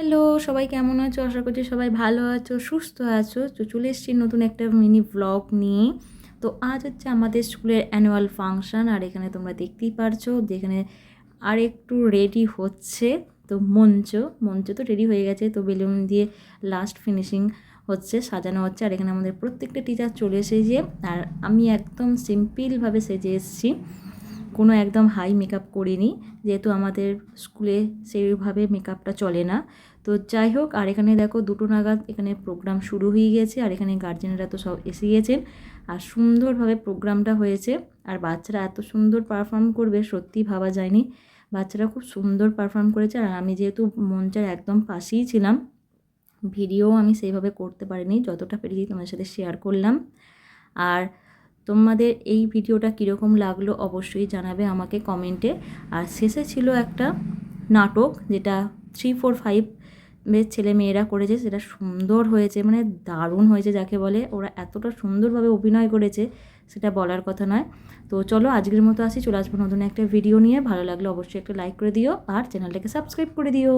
Hello, সবাই কেমন আছো? আশা করছি সবাই ভালো আছো, সুস্থ আছো। তো চলে এসেছি নতুন একটা মিনি ভ্লগ নিয়ে। তো আজ হচ্ছে আমাদের স্কুলের অ্যানুয়াল ফাংশন, আর এখানে তোমরা দেখতেই পারছো যেখানে আর একটু রেডি হচ্ছে। তো মঞ্চ তো রেডি হয়ে গেছে, তো বেলুন দিয়ে লাস্ট ফিনিশিং হচ্ছে, সাজানো হচ্ছে। আর এখানে আমাদের প্রত্যেকটা টিচার চলে এসেছে, আর আমি একদম সিম্পলভাবে সেজে এসেছি, কোনো একদম হাই মেকআপ করিনি, যেহেতু আমাদের স্কুলে সেইভাবে মেকআপটা চলে না। তো যাই হোক, আর এখানে দেখো 2টো নাগাদ এখানে প্রোগ্রাম শুরু হয়ে গেছে, আর এখানে গার্জেনরা তো সব এসে গিয়েছেন, আর সুন্দরভাবে প্রোগ্রামটা হয়েছে। আর বাচ্চারা এত সুন্দর পারফর্ম করবে সত্যি ভাবা যায়নি, বাচ্চারা খুব সুন্দর পারফর্ম করেছে। আর আমি যেহেতু মঞ্চের একদম পাশেই ছিলাম, ভিডিও আমি সেইভাবে করতে পারিনি, যতটা পেরেছি তোমাদের সাথে শেয়ার করলাম। আর তোমাদের এই ভিডিওটা কীরকম লাগলো অবশ্যই জানাবে আমাকে কমেন্টে। আর শেষে ছিল একটা নাটক, যেটা 3, 4, 5 ছেলে মেয়েরা করেছে, সেটা সুন্দর হয়েছে, মানে দারুণ হয়েছে যাকে বলে। ওরা এতটা সুন্দরভাবে অভিনয় করেছে, সেটা বলার কথা নয়। তো চলো আজকের মতো আসি, চলে আসবো নতুন একটা ভিডিও নিয়ে। ভালো লাগলে অবশ্যই একটা লাইক করে দিও, আর চ্যানেলটাকে সাবস্ক্রাইব করে দিও।